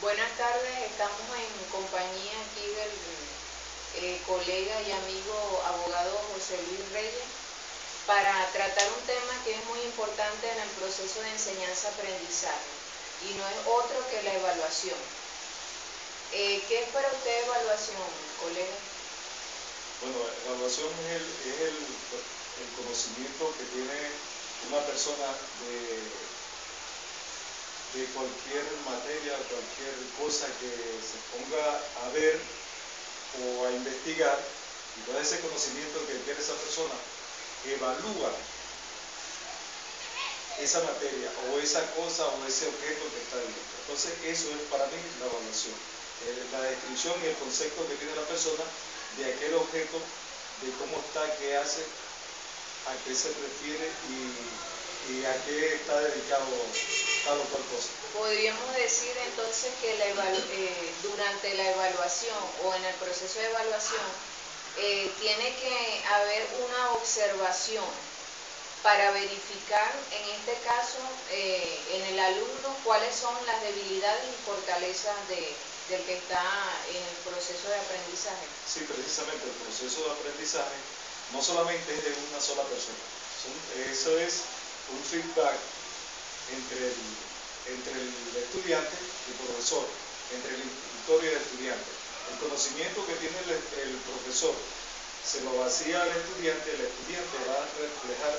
Buenas tardes, estamos en compañía aquí del colega y amigo abogado José Luis Reyes para tratar un tema que es muy importante en el proceso de enseñanza-aprendizaje y no es otro que la evaluación. ¿Qué es para usted evaluación, colega? Bueno, evaluación es el conocimiento que tiene una persona de cualquier materia, cualquier cosa que se ponga a ver o a investigar, y todo ese conocimiento que tiene esa persona evalúa esa materia o esa cosa o ese objeto que está viendo. Entonces eso es para mí la evaluación, la descripción y el concepto que tiene la persona de aquel objeto, de cómo está, qué hace, a qué se refiere y a qué está dedicado tal o cual cosa. Podríamos decir entonces que durante la evaluación o en el proceso de evaluación tiene que haber una observación para verificar, en este caso, en el alumno, cuáles son las debilidades y fortalezas del que está en el proceso de aprendizaje. Sí, precisamente el proceso de aprendizaje no solamente es de una sola persona. Eso es un feedback entre el estudiante y el profesor, entre el instructor y el estudiante. El conocimiento que tiene el profesor se lo vacía al estudiante, el estudiante va a reflejar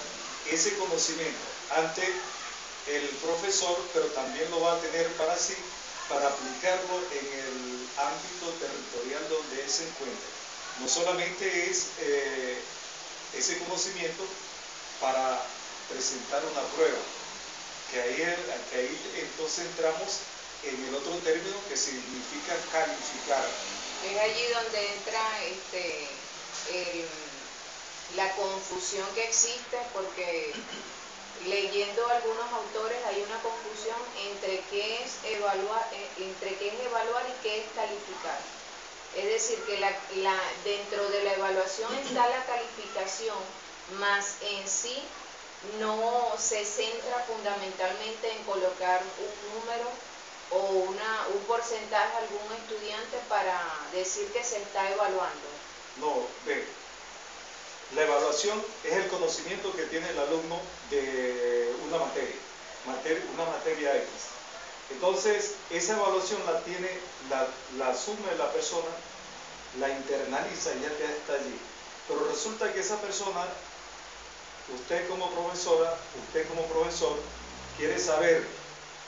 ese conocimiento ante el profesor, pero también lo va a tener para sí, para aplicarlo en el ámbito territorial donde él se encuentra. No solamente es ese conocimiento para presentar una prueba, que ahí entonces entramos en el otro término que significa calificar. Es allí donde entra la confusión que existe, porque leyendo algunos autores hay una confusión entre qué es evaluar y qué es calificar. Es decir, que dentro de la evaluación está la calificación, mas en sí no se centra fundamentalmente en colocar un número o un porcentaje a algún estudiante para decir que se está evaluando. No, ve, la evaluación es el conocimiento que tiene el alumno de una materia X. Entonces, esa evaluación la asume la persona, la internaliza y ya está allí. Pero resulta que esa persona, usted como profesora, usted como profesor, quiere saber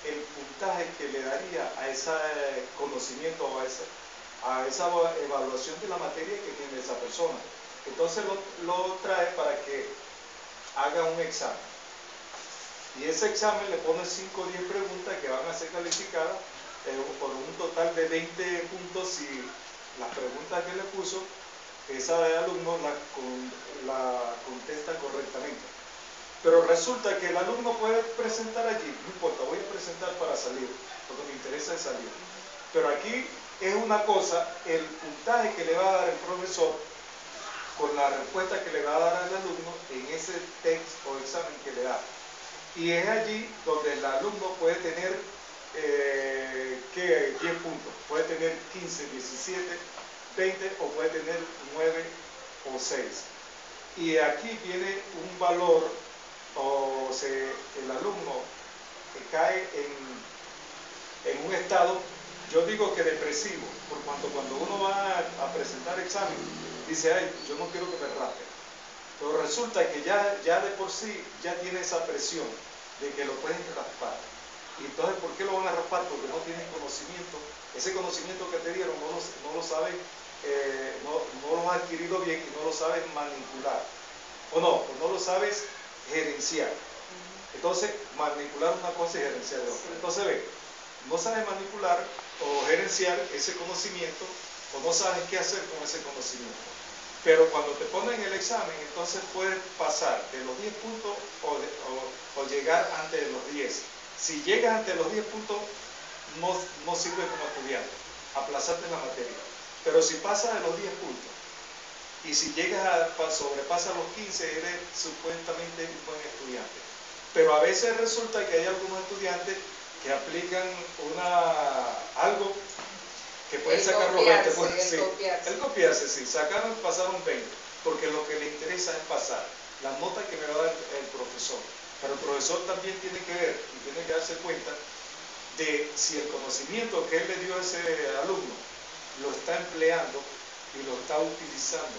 el puntaje que le daría a ese conocimiento o a esa evaluación de la materia que tiene esa persona. Entonces lo trae para que haga un examen. Y ese examen le pone 5 o 10 preguntas que van a ser calificadas por un total de 20 puntos si las preguntas que le puso, ese alumno la contesta correctamente. Pero resulta que el alumno puede presentar allí, no importa, voy a presentar para salir, porque me interesa es salir. Pero aquí es una cosa, el puntaje que le va a dar el profesor con la respuesta que le va a dar al alumno en ese texto o examen que le da. Y es allí donde el alumno puede tener 10 puntos, puede tener 15, 17, 20 o puede tener 9 o 6. Y aquí viene un valor, el alumno cae en un estado, yo digo que depresivo, por cuanto cuando uno va a presentar examen, dice, ay, yo no quiero que me raspen. Pero resulta que ya de por sí ya tiene esa presión de que lo pueden raspar. Y entonces, ¿por qué lo van a raspar? Porque no tienen conocimiento. Ese conocimiento que te dieron no lo saben, no lo has adquirido bien y no lo sabes manipular. O no lo sabes gerenciar. Entonces, manipular una cosa y gerenciar otra. Entonces, ve, no sabes manipular o gerenciar ese conocimiento o no sabes qué hacer con ese conocimiento. Pero cuando te ponen el examen, entonces puedes pasar de los 10 puntos o llegar ante los 10. Si llegas ante los 10 puntos, no sirve como estudiante, aplazaste la materia. Pero si pasas de los 10 puntos y si sobrepasas los 15, eres supuestamente un buen estudiante. Pero a veces resulta que hay algunos estudiantes que aplican algo que pueden sacar los 20, el copiarse, sí, pasaron 20, porque lo que le interesa es pasar, la nota que me va a dar el profesor. Pero el profesor también tiene que ver y tiene que darse cuenta de si el conocimiento que él le dio a ese alumno lo está empleando y lo está utilizando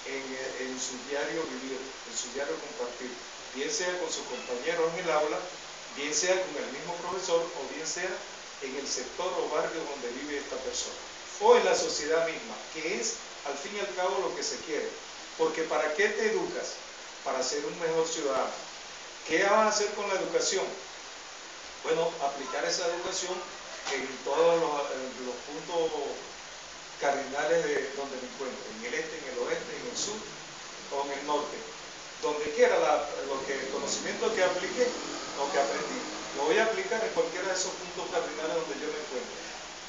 en su diario vivir, en su diario compartir, bien sea con sus compañeros en el aula, bien sea con el mismo profesor o bien sea en el sector o barrio donde vive esta persona, o en la sociedad misma, que es al fin y al cabo lo que se quiere. Porque ¿para qué te educas? Para ser un mejor ciudadano. ¿Qué vas a hacer con la educación? Bueno, aplicar esa educación en todos los puntos cardinales de donde me encuentro, en el este, en el oeste, en el sur o en el norte. Donde quiera el conocimiento que apliqué o que aprendí, lo voy a aplicar en cualquiera de esos puntos cardinales donde yo me encuentre.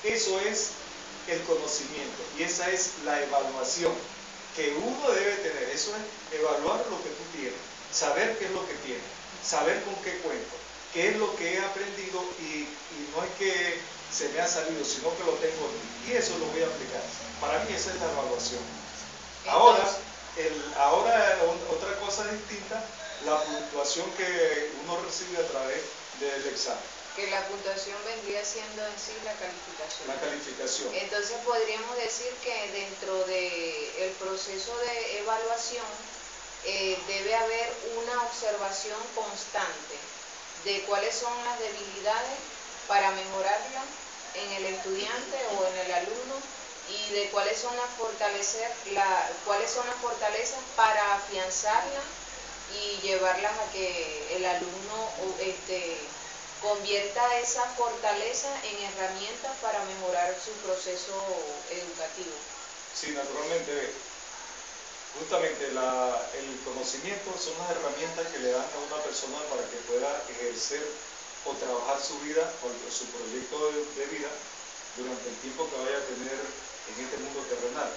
Eso es el conocimiento y esa es la evaluación que uno debe tener. Eso es evaluar lo que tú tienes, saber qué es lo que tienes, saber con qué cuento, qué es lo que he aprendido y no es que se me ha salido, sino que lo tengo aquí y eso lo voy a aplicar. Para mí esa es la evaluación. Ahora, otra cosa distinta, la puntuación que uno recibe a través del examen. Que la puntuación vendría siendo en sí la calificación. La calificación. Entonces podríamos decir que dentro del proceso de evaluación debe haber una observación constante de cuáles son las debilidades para mejorarlas en el estudiante o en el alumno y de cuáles son las fortalezas para afianzarlas y llevarlas a que el alumno convierta esa fortaleza en herramientas para mejorar su proceso educativo. Sí, naturalmente. Justamente el conocimiento son las herramientas que le dan a una persona para que pueda ejercer o trabajar su vida o su proyecto de vida durante el tiempo que vaya a tener en este mundo terrenal.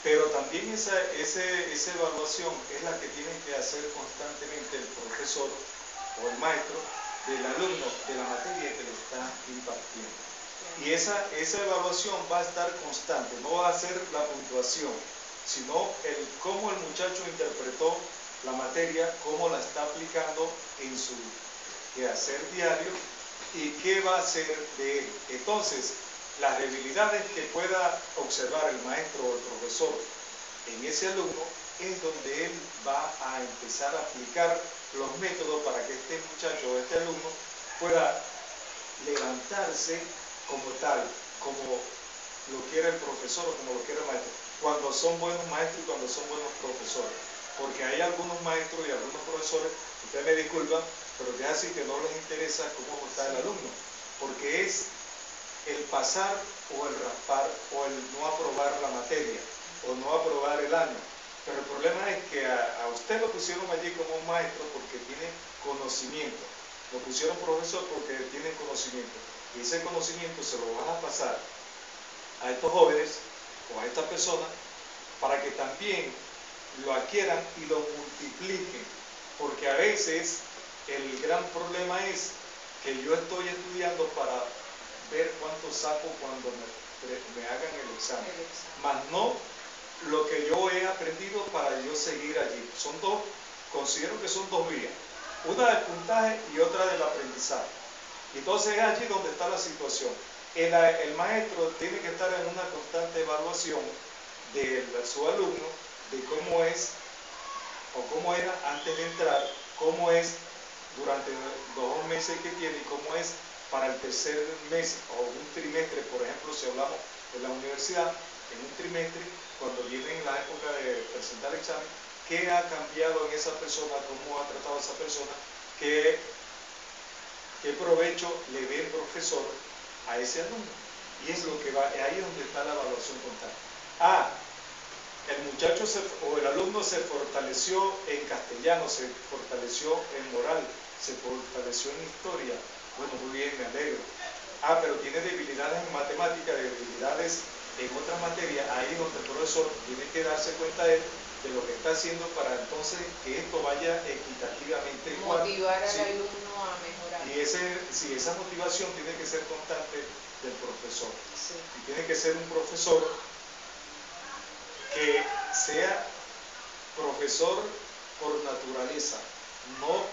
Pero también esa evaluación es la que tiene que hacer constantemente el profesor o el maestro del alumno de la materia que le está impartiendo. Y esa evaluación va a estar constante, no va a ser la puntuación, sino cómo el muchacho interpretó la materia, cómo la está aplicando en su quehacer diario y qué va a hacer de él. Entonces, las debilidades que pueda observar el maestro o el profesor en ese alumno es donde él va a empezar a aplicar los métodos para que este muchacho o este alumno pueda levantarse como tal, como lo quiere el profesor o como lo quiere el maestro, cuando son buenos maestros y cuando son buenos profesores. Porque hay algunos maestros y algunos profesores, ustedes me disculpan, pero es así que no les interesa cómo está el alumno, porque es el pasar o el raspar o el no aprobar la materia o no aprobar el año. Pero el problema es que a usted lo pusieron allí como un maestro porque tiene conocimiento, lo pusieron profesor porque tiene conocimiento, y ese conocimiento se lo van a pasar a estos jóvenes o a estas personas para que también lo adquieran y lo multipliquen, porque a veces el gran problema es que yo estoy estudiando para ver cuánto saco cuando me hagan el examen, más no lo que yo he aprendido para yo seguir allí. Son dos, considero que son dos vías, una del puntaje y otra del aprendizaje. Y entonces es allí donde está la situación. El maestro tiene que estar en una constante evaluación de su alumno, de cómo es o cómo era antes de entrar, cómo es durante los 2 meses que tiene y cómo es para el tercer mes o un trimestre. Por ejemplo, si hablamos de la universidad, en un trimestre, cuando viene la época de presentar el examen, ¿qué ha cambiado en esa persona? ¿Cómo ha tratado a esa persona? ¿Qué provecho le ve el profesor a ese alumno? Y es lo que va, ahí es donde está la evaluación constante. El muchacho o el alumno se fortaleció en castellano, se fortaleció en moral, se fortaleció en historia. Bueno, muy bien, me alegro. Pero tiene debilidades en matemática, debilidades en otras materias. Ahí donde el profesor tiene que darse cuenta de él de lo que está haciendo para entonces que esto vaya equitativamente igual. Motivar al Sí. alumno a mejorar. Y esa motivación tiene que ser constante del profesor. Sí. Y tiene que ser un profesor que sea profesor por naturaleza, no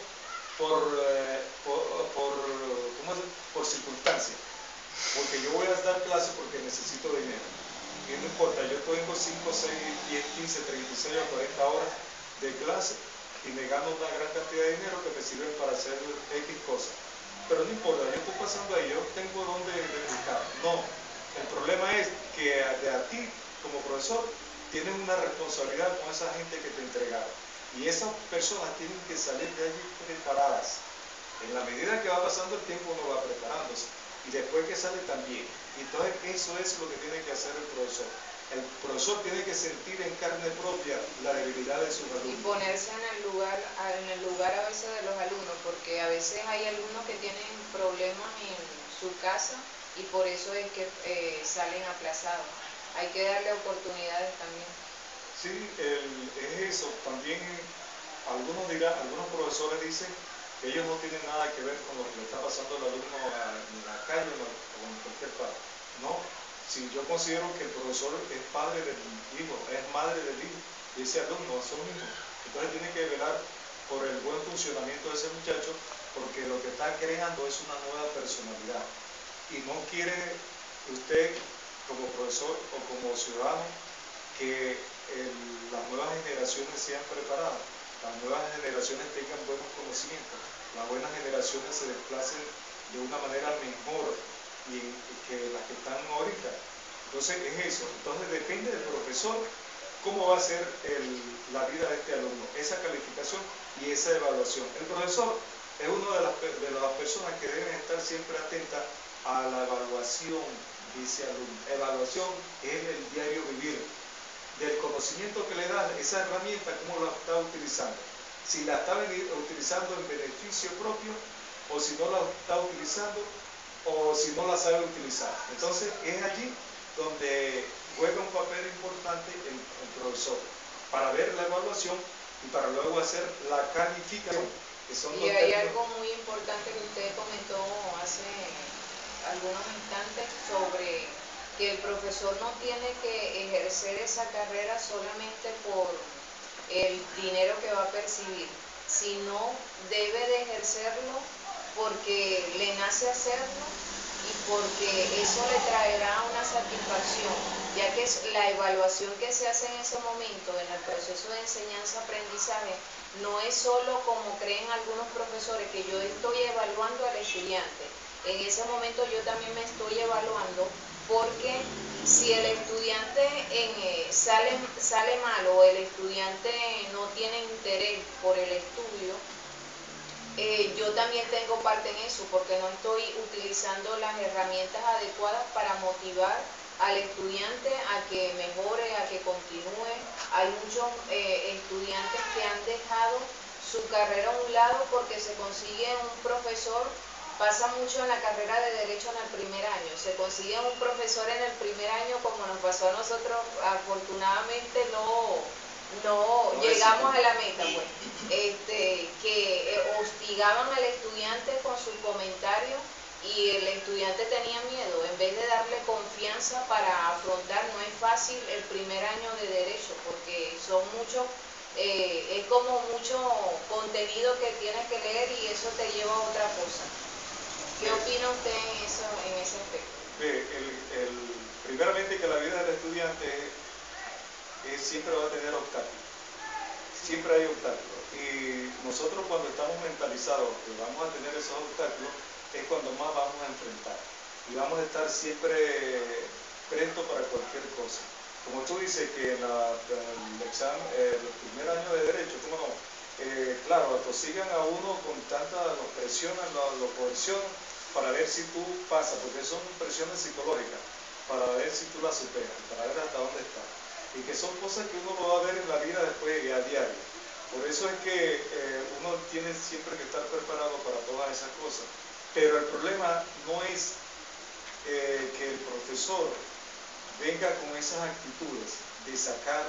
por circunstancia. Porque yo voy a dar clase porque necesito dinero. Y no importa, yo tengo 5, 6, 10, 15, 36 o 40 horas de clase y me gano una gran cantidad de dinero que me sirve para hacer X cosas. Pero no importa, yo estoy pasando ahí, yo tengo donde dedicar. No, el problema es que de a ti, como profesor, tienes una responsabilidad con esa gente que te entregaron. Y esas personas tienen que salir de allí preparadas. En la medida que va pasando el tiempo uno va preparándose. Y después que sale también. Entonces eso es lo que tiene que hacer el profesor. El profesor tiene que sentir en carne propia la debilidad de sus alumnos. Y ponerse en el lugar a veces de los alumnos, porque a veces hay alumnos que tienen problemas en su casa y por eso es que salen aplazados. Hay que darle oportunidades también. Sí, es eso. También algunos profesores dicen que ellos no tienen nada que ver con lo que le está pasando al alumno en la calle o en cualquier parte. No, si yo considero que el profesor es padre del hijo, es madre del hijo, y ese alumno son hijos. Entonces tiene que velar por el buen funcionamiento de ese muchacho, porque lo que está creando es una nueva personalidad. Y no quiere usted, como profesor o como ciudadano, que las nuevas generaciones sean preparadas, las nuevas generaciones tengan buenos conocimientos, las buenas generaciones se desplacen de una manera mejor que las que están ahorita. Entonces es eso, entonces depende del profesor cómo va a ser la vida de este alumno, esa calificación y esa evaluación. El profesor es una de las personas que deben estar siempre atentas a la evaluación de ese alumno. Evaluación es el diario vivir del conocimiento que le da esa herramienta, cómo la está utilizando. Si la está utilizando en beneficio propio o si no la está utilizando o si no la sabe utilizar. Entonces es allí donde juega un papel importante el profesor para ver la evaluación y para luego hacer la calificación. Que son y hay algo muy importante que usted comentó hace algunos instantes sobre que el profesor no tiene que ejercer esa carrera solamente por el dinero que va a percibir, sino debe de ejercerlo porque le nace hacerlo y porque eso le traerá una satisfacción, ya que la evaluación que se hace en ese momento en el proceso de enseñanza-aprendizaje no es solo como creen algunos profesores que yo estoy evaluando al estudiante. En ese momento yo también me estoy evaluando porque si el estudiante sale mal o el estudiante no tiene interés por el estudio, yo también tengo parte en eso porque no estoy utilizando las herramientas adecuadas para motivar al estudiante a que mejore, a que continúe. Hay muchos estudiantes que han dejado su carrera a un lado porque se consigue un profesor. Pasa mucho en la carrera de Derecho en el primer año. Se consigue un profesor en el primer año, como nos pasó a nosotros, afortunadamente no llegamos a la meta, pues, que hostigaban al estudiante con sus comentarios y el estudiante tenía miedo. En vez de darle confianza para afrontar, no es fácil el primer año de Derecho, porque son muchos, es como mucho contenido que tienes que leer y eso te lleva a otra cosa. ¿Qué opina usted en ese aspecto? Primeramente que la vida del estudiante siempre va a tener obstáculos. Siempre hay obstáculos. Y nosotros cuando estamos mentalizados que vamos a tener esos obstáculos es cuando más vamos a enfrentar. Y vamos a estar siempre prestos para cualquier cosa. Como tú dices que el examen, el primer año de Derecho, ¿cómo no? Claro, atosigan a uno con tanta, lo presionan, lo coercionan para ver si tú pasas, porque son presiones psicológicas, para ver si tú las superas, para ver hasta dónde estás. Y que son cosas que uno lo va a ver en la vida después a diario. Por eso es que uno tiene siempre que estar preparado para todas esas cosas. Pero el problema no es que el profesor venga con esas actitudes de sacar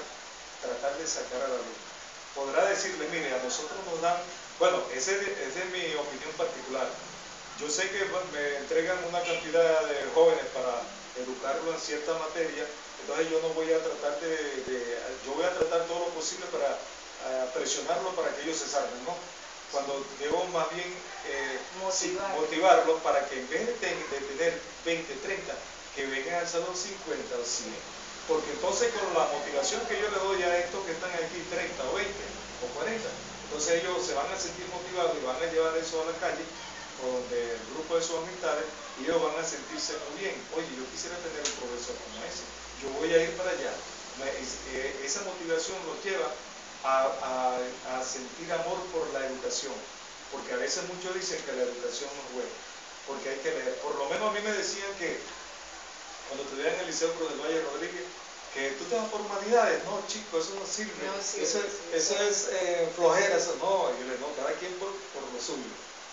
tratar de sacar al alumno. Podrá decirle, mire, a nosotros nos dan, bueno, esa es mi opinión particular. Yo sé que me entregan una cantidad de jóvenes para educarlo en cierta materia, entonces yo no voy a tratar yo voy a tratar todo lo posible para presionarlo para que ellos se salven, ¿no? Cuando debo más bien motivarlo para que en vez de tener 20, 30, que vengan al salón 50 o 100. Porque entonces con la motivación que yo le doy a estos que están aquí, 30 o 20 o 40, entonces ellos se van a sentir motivados y van a llevar eso a la calle con el grupo de sus amistades y ellos van a sentirse muy bien. Oye, yo quisiera tener un profesor como ese, yo voy a ir para allá. Esa motivación los lleva a sentir amor por la educación, porque a veces muchos dicen que la educación no es buena, porque hay que leer. Por lo menos a mí me decían que cuando estudié en el Liceo Cruz del Valle Rodríguez, que tú te vas por humanidades. No, chico, eso no sirve. No sirve, eso es flojera, eso no. Yo le digo, no, cada quien por lo suyo.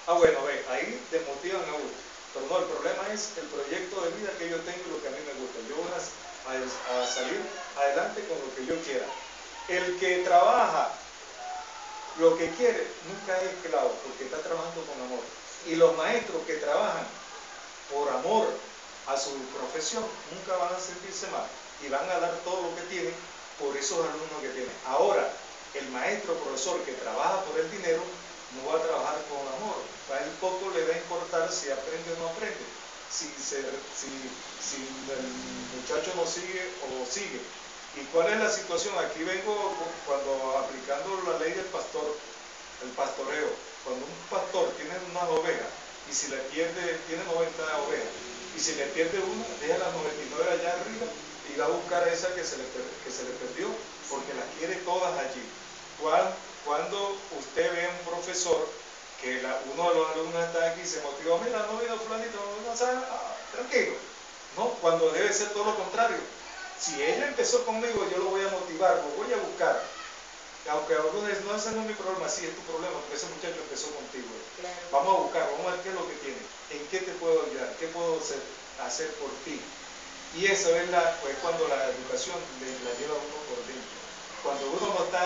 Ah, bueno, ve, ahí desmotivan a uno. Pero no, el problema es el proyecto de vida que yo tengo y lo que a mí me gusta. Yo voy a salir adelante con lo que yo quiera. El que trabaja lo que quiere nunca es esclavo, porque está trabajando con amor. Y los maestros que trabajan por amor a su profesión nunca van a sentirse mal y van a dar todo lo que tienen por esos alumnos que tienen. Ahora, el maestro profesor que trabaja por el dinero no va a trabajar con amor. A él poco le va a importar si aprende o no aprende, si el muchacho no sigue o sigue. ¿Y cuál es la situación? Aquí vengo cuando aplicando la ley del pastor, el pastoreo. Cuando un pastor tiene unas ovejas y si le pierde, tiene 90 ovejas, y si le pierde una, deja las 99 allá arriba y va a buscar a esa que se le perdió, porque las quiere todas allí. Cuando usted ve a un profesor que uno de los alumnos está aquí y se motivó, mira, no vino fulanito, no sabe, tranquilo, ¿no? Cuando debe ser todo lo contrario. Si ella empezó conmigo, yo lo voy a motivar, lo voy a buscar. Aunque algunos dicen, no, ese no es mi problema, sí, es tu problema, porque ese muchacho empezó contigo. Claro. Vamos a buscar, vamos a ver qué es lo que tiene, en qué te puedo ayudar, qué puedo hacer por ti. Y eso es pues cuando la educación la lleva uno por dentro. Cuando uno no está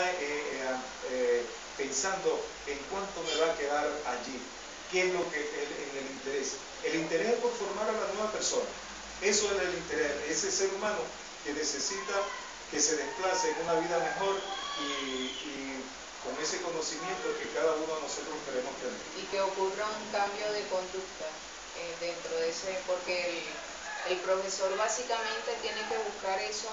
pensando en cuánto me va a quedar allí, qué es lo que en el interés. El interés es por formar a la nueva persona. Eso es el interés, ese ser humano que necesita que se desplace en una vida mejor y con ese conocimiento que cada uno de nosotros queremos tener. Y que ocurra un cambio de conducta dentro de ese, porque el profesor básicamente tiene que buscar eso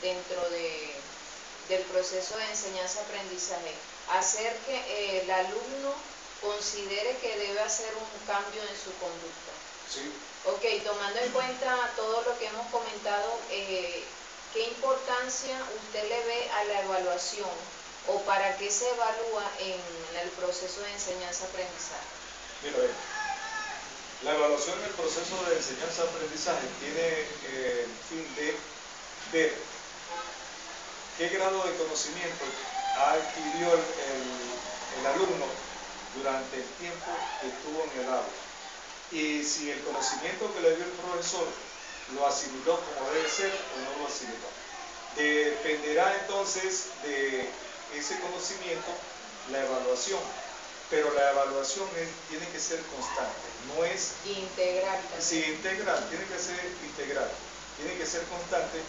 dentro del proceso de enseñanza-aprendizaje, hacer que el alumno considere que debe hacer un cambio en su conducta. Sí. Ok, tomando en cuenta todo lo que hemos comentado, ¿qué importancia usted le ve a la evaluación o para qué se evalúa en el proceso de enseñanza-aprendizaje? Mira, la evaluación en el proceso de enseñanza-aprendizaje tiene el fin de ver qué grado de conocimiento adquirió el alumno durante el tiempo que estuvo en el aula. Y si el conocimiento que le dio el profesor lo asimiló como debe ser o no lo asimiló. Dependerá entonces de ese conocimiento la evaluación, pero la evaluación tiene que ser constante, no es integral. Sí, integral, tiene que ser integral, tiene que ser constante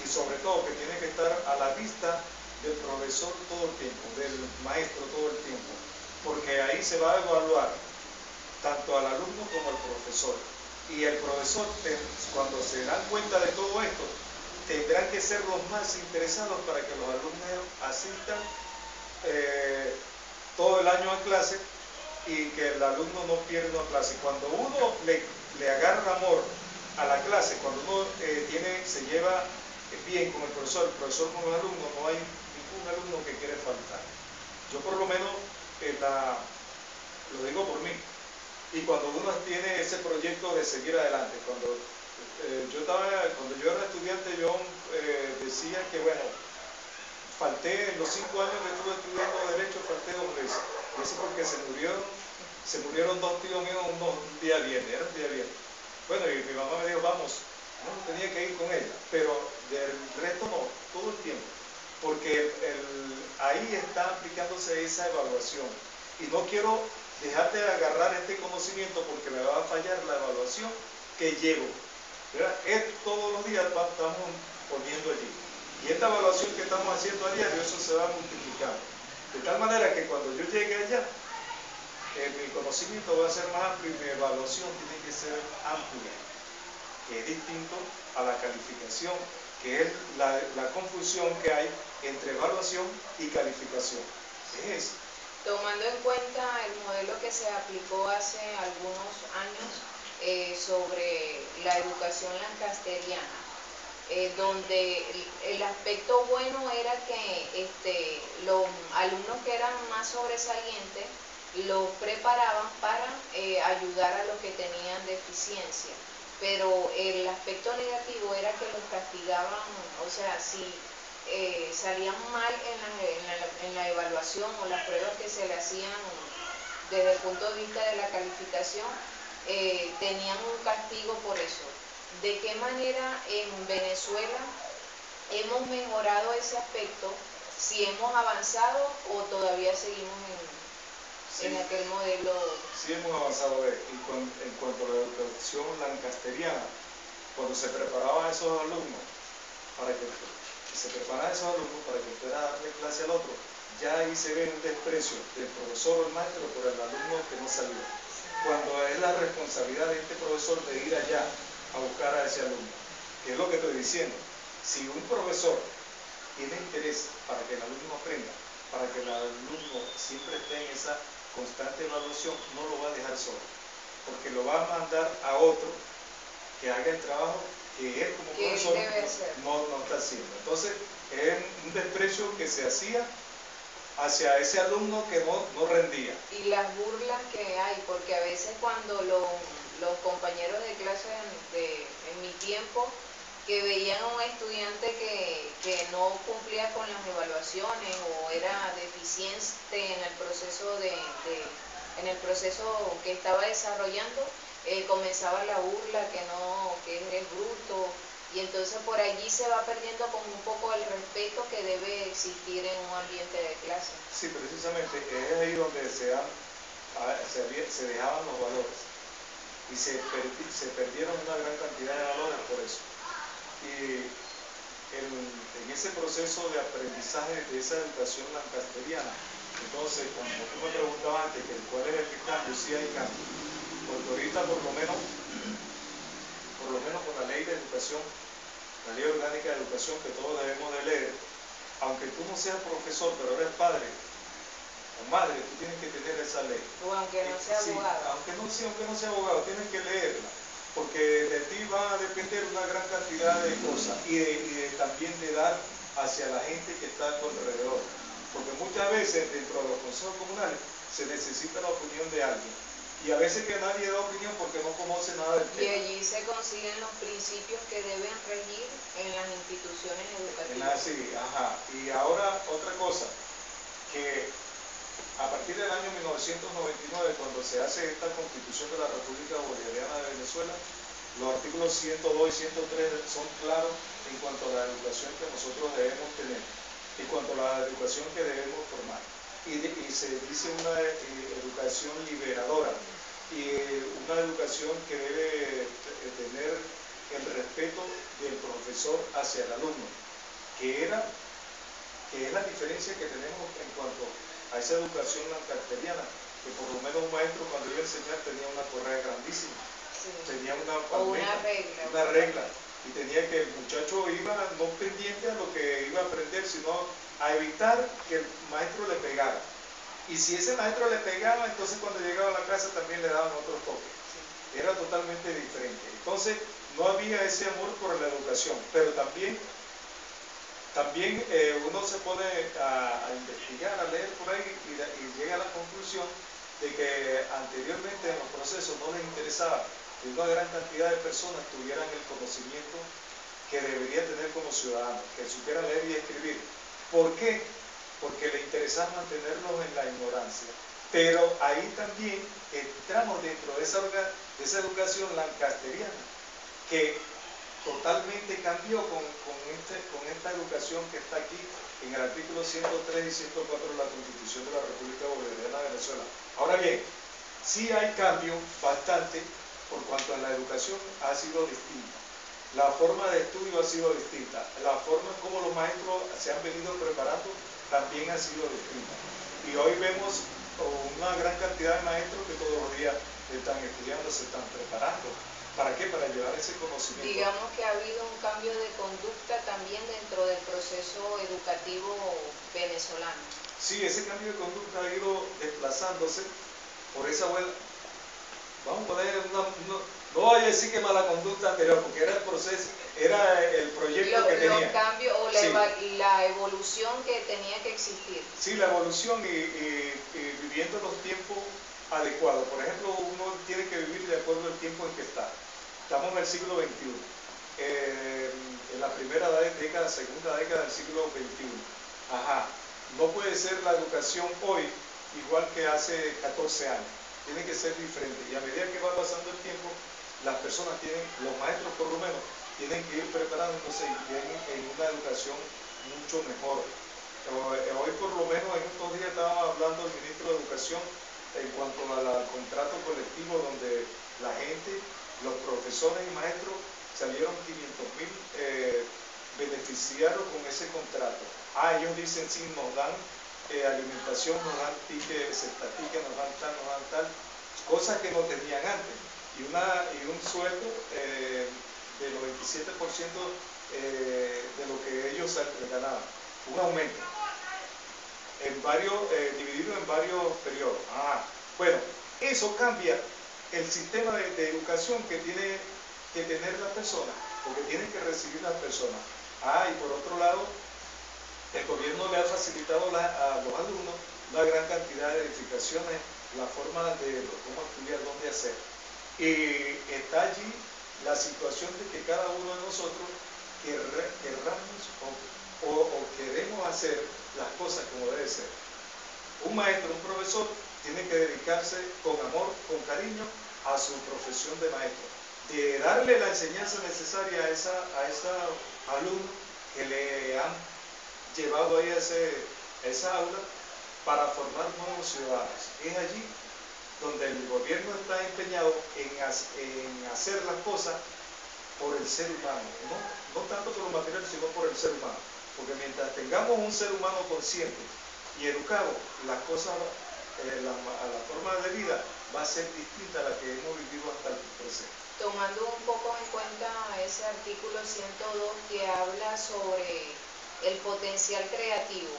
y sobre todo que tiene que estar a la vista del profesor todo el tiempo, del maestro todo el tiempo, porque ahí se va a evaluar tanto al alumno como al profesor. Y el profesor, cuando se dan cuenta de todo esto, tendrán que ser los más interesados para que los alumnos asistan todo el año a clase y que el alumno no pierda una clase. Cuando uno le agarra amor a la clase, cuando uno se lleva bien con el profesor con los alumnos, no hay ningún alumno que quiere faltar. Yo por lo menos lo digo por mí. Y cuando uno tiene ese proyecto de seguir adelante, cuando yo era estudiante, yo decía que, bueno, falté en los 5 años que estuve estudiando Derecho, falté 2 veces. Y eso porque se murieron 2 tíos míos un día viernes, era un día viernes. Bueno, y mi mamá me dijo, vamos, no tenía que ir con ella, pero del resto no, todo el tiempo. porque ahí está aplicándose esa evaluación. Y no quiero dejar de agarrar este conocimiento porque me va a fallar la evaluación que llevo. ¿Verdad? Todos los días estamos poniendo allí. Y esta evaluación que estamos haciendo a diario, eso se va multiplicando. De tal manera que cuando yo llegue allá, mi conocimiento va a ser más amplio y mi evaluación tiene que ser amplia, que es distinto a la calificación, que es la confusión que hay entre evaluación y calificación. Es tomando en cuenta el modelo que se aplicó hace algunos años sobre la educación lancasteriana, donde el aspecto bueno era que los alumnos que eran más sobresalientes los preparaban para ayudar a los que tenían deficiencia, pero el aspecto negativo era que los castigaban, o sea, si salían mal en la evaluación o las pruebas que se le hacían desde el punto de vista de la calificación, tenían un castigo por eso. ¿De qué manera en Venezuela hemos mejorado ese aspecto? ¿Si hemos avanzado o todavía seguimos en aquel modelo? Sí hemos avanzado. En cuanto a la educación lancasteriana, cuando se preparaban a esos alumnos para que fuera a darle clase al otro, ya ahí se ve un desprecio del profesor o el maestro por el alumno que no salió. Cuando es la responsabilidad de este profesor de ir allá a buscar a ese alumno. ¿Qué es lo que estoy diciendo? Si un profesor tiene interés para que el alumno aprenda, para que el alumno siempre esté en esa constante evaluación, no lo va a dejar solo, porque lo va a mandar a otro que haga el trabajo que él como profesor no está haciendo. Entonces, es un desprecio que se hacía hacia ese alumno que no rendía. Y las burlas que hay, porque a veces cuando los compañeros de clase en mi tiempo, que veían a un estudiante que no cumplía con las evaluaciones o era deficiente en el proceso que estaba desarrollando, comenzaba la burla, que eres bruto, y entonces por allí se va perdiendo como un poco el respeto que debe existir en un ambiente de clase. Sí, precisamente es ahí donde se dejaban los valores y se perdieron una gran cantidad de valores por eso. Y en ese proceso de aprendizaje de esa educación lancasteriana, entonces, cuando tú me preguntabas antes que cuál es el cambio, sí hay cambio, porque ahorita por lo menos con la ley de educación, la ley orgánica de educación que todos debemos de leer, aunque tú no seas profesor, pero eres padre o madre, tú tienes que tener esa ley. O aunque no sea abogado. Aunque no sea abogado, tienes que leerla, porque de ti va a depender una gran cantidad de cosas y también de dar hacia la gente que está a tu alrededor. Porque muchas veces dentro de los consejos comunales se necesita la opinión de alguien. Y a veces que nadie da opinión porque no conoce nada del tema. Y allí se consiguen los principios que deben regir en las instituciones educativas. Sí, ajá. Y ahora otra cosa, que a partir del año 1999, cuando se hace esta Constitución de la República Bolivariana de Venezuela, los artículos 102 y 103 son claros en cuanto a la educación que nosotros debemos tener, en cuanto a la educación que debemos formar. Y se dice una educación liberadora y una educación que debe tener el respeto del profesor hacia el alumno, que es la diferencia que tenemos en cuanto a esa educación lancasteriana, que por lo menos un maestro cuando iba a enseñar tenía una correa grandísima, sí, tenía una palmeta, una regla, y tenía que el muchacho iba no pendiente a lo que iba a aprender, sino a evitar que el maestro le pegara. Y si ese maestro le pegaba, entonces cuando llegaba a la casa también le daban otro toque. Sí. Era totalmente diferente. Entonces no había ese amor por la educación, pero también uno se pone a investigar, a leer por ahí y llega a la conclusión de que anteriormente en los procesos no les interesaba que una gran cantidad de personas tuvieran el conocimiento que debería tener como ciudadanos, que supieran leer y escribir. ¿Por qué? Porque le interesaba mantenerlos en la ignorancia. Pero ahí también entramos dentro de esa educación lancasteriana, que totalmente cambió con esta educación que está aquí en el artículo 103 y 104 de la Constitución de la República Bolivariana de Venezuela. Ahora bien, sí hay cambio bastante por cuanto a la educación ha sido distinta. La forma de estudio ha sido distinta. La forma en cómo los maestros se han venido preparando también ha sido distinta. Y hoy vemos una gran cantidad de maestros que todos los días están estudiando, se están preparando. ¿Para qué? Para llevar ese conocimiento. Digamos que ha habido un cambio de conducta también dentro del proceso educativo venezolano. Sí, ese cambio de conducta ha ido desplazándose por esa buena... Vamos a poner no voy a decir que mala conducta anterior, porque era el proceso, era el proyecto que tenía. Los cambios o sí. la evolución que tenía que existir. Sí, la evolución y viviendo los tiempos adecuados. Por ejemplo, uno tiene que vivir de acuerdo al tiempo en que está. Estamos en el siglo XXI. En la primera década, segunda década del siglo XXI. Ajá. No puede ser la educación hoy igual que hace 14 años. Tiene que ser diferente. Y a medida que va pasando el tiempo, las personas los maestros por lo menos, tienen que ir preparándose y tienen en una educación mucho mejor. Hoy por lo menos en estos días estaba hablando el ministro de Educación en cuanto al contrato colectivo donde la gente, los profesores y maestros salieron 500.000 beneficiarios con ese contrato. Ellos dicen sí, nos dan alimentación, nos dan tickets, nos dan tal, cosas que no tenían antes. Y un sueldo del 97% de lo que ellos ganaban. Un aumento. Dividido en varios periodos. Bueno, eso cambia el sistema de educación que tiene que tener la persona, porque tienen que recibir las personas. Y por otro lado, el gobierno le ha facilitado a los alumnos una gran cantidad de edificaciones, la forma de cómo estudiar, dónde hacer. Y está allí la situación de que cada uno de nosotros querramos o queremos hacer las cosas como debe ser. Un maestro, un profesor, tiene que dedicarse con amor, con cariño a su profesión de maestro, de darle la enseñanza necesaria a esa alumno que le han llevado ahí a esa aula para formar nuevos ciudadanos. Es allí donde el gobierno está empeñado en hacer las cosas por el ser humano, no tanto por lo material, sino por el ser humano. Porque mientras tengamos un ser humano consciente y educado, las cosas, la forma de vida va a ser distinta a la que hemos vivido hasta el presente. Tomando un poco en cuenta ese artículo 102 que habla sobre el potencial creativo,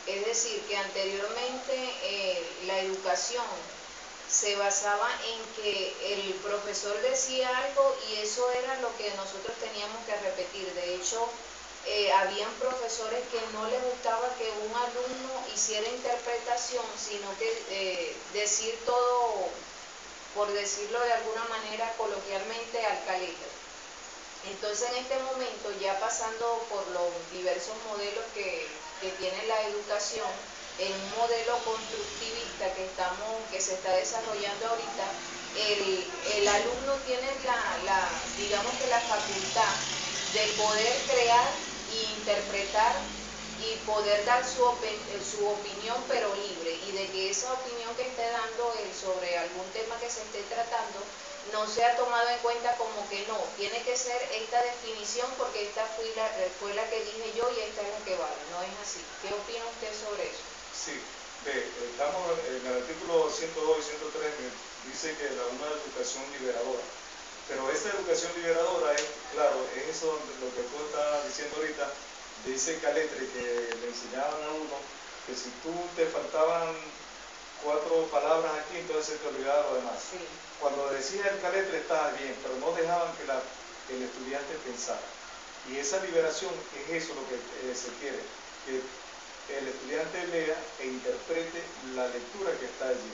es decir, que anteriormente la educación se basaba en que el profesor decía algo y eso era lo que nosotros teníamos que repetir. De hecho, habían profesores que no les gustaba que un alumno hiciera interpretación, sino que decir todo, por decirlo de alguna manera coloquialmente, al caleta. Entonces, en este momento, ya pasando por los diversos modelos que tiene la educación, en un modelo constructivista que se está desarrollando ahorita, el alumno tiene digamos que la facultad de poder crear e interpretar y poder dar su opinión, pero libre, y de que esa opinión que esté dando él sobre algún tema que se esté tratando no sea tomado en cuenta como que no, tiene que ser esta definición porque esta fue la que dije yo y esta es la que vale. No es así. ¿Qué opina usted sobre eso? Sí, estamos en el artículo 102 y 103, dice que una educación liberadora. Pero esta educación liberadora es, claro, es eso lo que tú estabas diciendo ahorita, dice Caletre que le enseñaban a uno que si tú te faltaban 4 palabras aquí, entonces se te olvidaba lo demás. Sí. Cuando decía el Caletre estaba bien, pero no dejaban que el estudiante pensara. Y esa liberación es eso lo que se quiere, que el estudiante lea e interprete la lectura que está allí.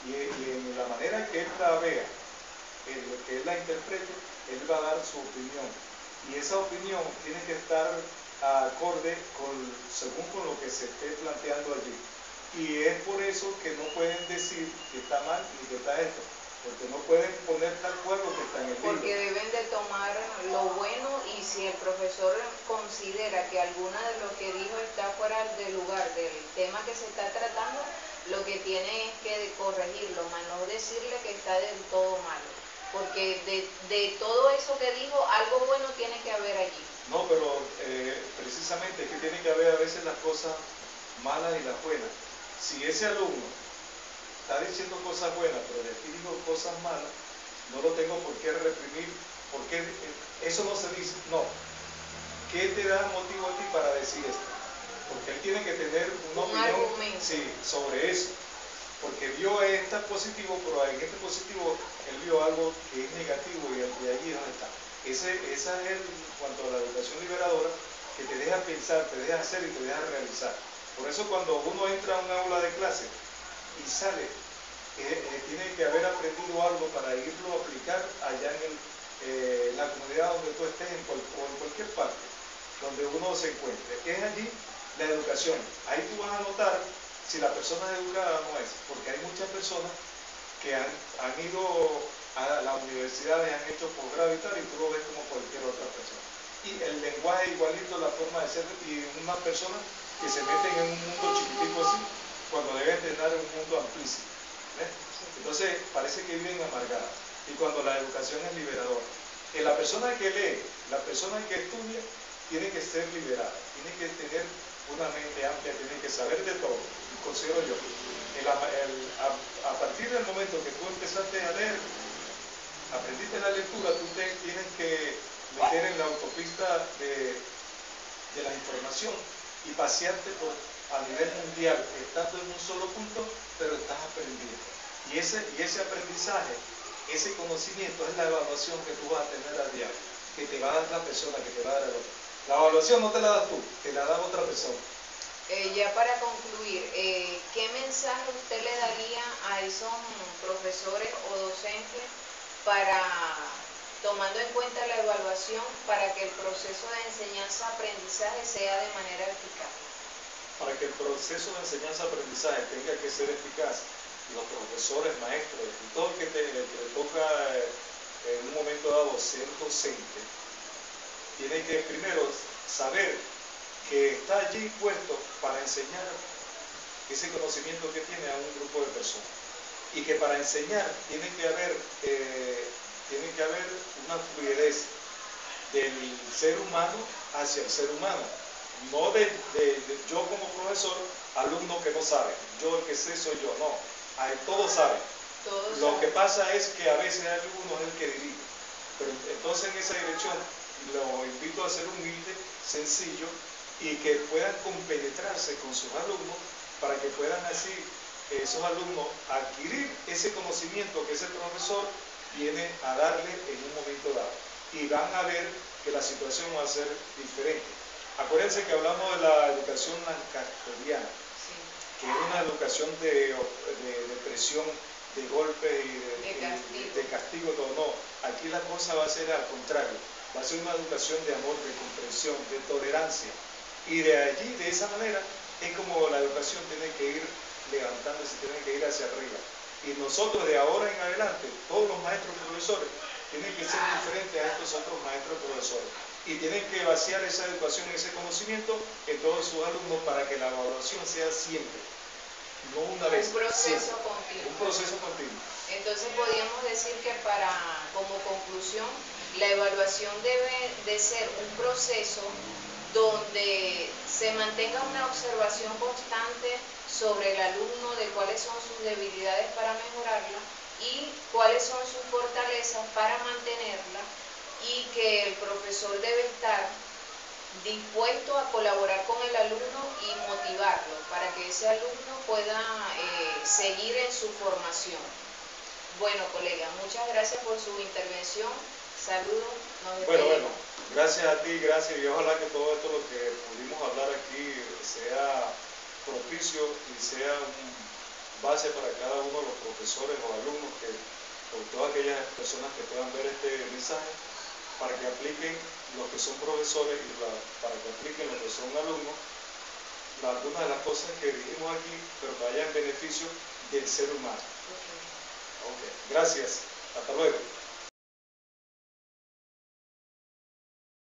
Y en la manera que él la vea, que él la interprete, él va a dar su opinión. Y esa opinión tiene que estar acorde según con lo que se esté planteando allí. Y es por eso que no pueden decir que está mal ni que está esto, porque no pueden poner tal cual lo que está en el libro. Porque deben de tomar lo bueno y si el profesor considera que alguna de lo que dijo está fuera de lugar del tema que se está tratando, lo que tiene es que corregirlo, más no decirle que está del todo malo. Porque de todo eso que dijo, algo bueno tiene que haber allí. No, pero precisamente es que tiene que haber a veces las cosas malas y las buenas. Si ese alumno está diciendo cosas buenas, pero de aquí digo cosas malas, no lo tengo por qué reprimir, porque eso no se dice, no. ¿Qué te da motivo a ti para decir esto? Porque él tiene que tener una opinión sobre eso. Porque vio este positivo, pero en este positivo él vio algo que es negativo y allí es donde está. Esa es en cuanto a la educación liberadora, que te deja pensar, te deja hacer y te deja realizar. Por eso cuando uno entra a un aula de clase y sale, tiene que haber aprendido algo para irlo a aplicar allá en la comunidad donde tú estés o en cualquier parte donde uno se encuentre. Es allí la educación. Ahí tú vas a notar si la persona es educada o no es, porque hay muchas personas que han ido a las universidades, han hecho posgrado y tal, y tú lo ves como cualquier otra persona. Y el lenguaje igualito, la forma de ser, y una persona que se meten en un mundo chiquitico así, cuando deben estar en un mundo amplísimo. ¿Ves? Entonces, parece que viven amargadas. Y cuando la educación es liberadora. La persona que lee, la persona que estudia, tiene que ser liberada, tiene que tener una mente amplia, tiene que saber de todo. Considero yo. A partir del momento que tú empezaste a leer, aprendiste la lectura, tú te tienes que meter en la autopista de la información y pasearte a nivel mundial, estando en un solo punto, pero estás aprendiendo. Y ese aprendizaje, ese conocimiento es la evaluación que tú vas a tener a diario, que te va a dar la persona, que te va a dar el otro. La evaluación no te la das tú, te la da otra persona. Ya para concluir, ¿qué mensaje usted le daría a esos profesores o docentes para, tomando en cuenta la evaluación, para que el proceso de enseñanza-aprendizaje sea de manera eficaz? Para que el proceso de enseñanza-aprendizaje tenga que ser eficaz, los profesores, maestros, y todo el que le toca en un momento dado ser docente, tiene que primero saber que está allí puesto para enseñar ese conocimiento que tiene a un grupo de personas. Y que para enseñar tiene que haber una fluidez del ser humano hacia el ser humano. No de yo como profesor, alumno que no sabe, yo el que sé soy yo, no, todos saben. Lo que pasa es que a veces hay algunos el que dirige, pero entonces en esa dirección lo invito a ser humilde, sencillo y que puedan compenetrarse con sus alumnos para que puedan así esos alumnos adquirir ese conocimiento que ese profesor viene a darle en un momento dado. Y van a ver que la situación va a ser diferente. Acuérdense que hablamos de la educación lancasteriana, que es una educación de presión, de golpe y de castigo, todo. No, aquí la cosa va a ser al contrario, va a ser una educación de amor, de comprensión, de tolerancia. Y de allí, de esa manera, es como la educación tiene que ir levantándose, tiene que ir hacia arriba. Y nosotros de ahora en adelante, todos los maestros y profesores, tienen que ser diferentes a estos otros maestros y profesores. Y tienen que vaciar esa educación, ese conocimiento en todos sus alumnos para que la evaluación sea siempre, no una vez. Un proceso continuo. Un proceso continuo. Entonces podríamos decir que como conclusión, la evaluación debe de ser un proceso donde se mantenga una observación constante sobre el alumno de cuáles son sus debilidades para mejorarla y cuáles son sus fortalezas para mantenerla, y que el profesor debe estar dispuesto a colaborar con el alumno y motivarlo para que ese alumno pueda seguir en su formación. Bueno, colega, muchas gracias por su intervención. Saludos. Bueno, gracias a ti, gracias, y ojalá que todo esto lo que pudimos hablar aquí sea propicio y sea un base para cada uno de los profesores o alumnos, o todas aquellas personas que puedan ver este mensaje, para que apliquen los que son profesores y para que apliquen los que son alumnos algunas de las cosas que dijimos aquí, pero que vaya en beneficio del ser humano. Okay. Gracias. Hasta luego.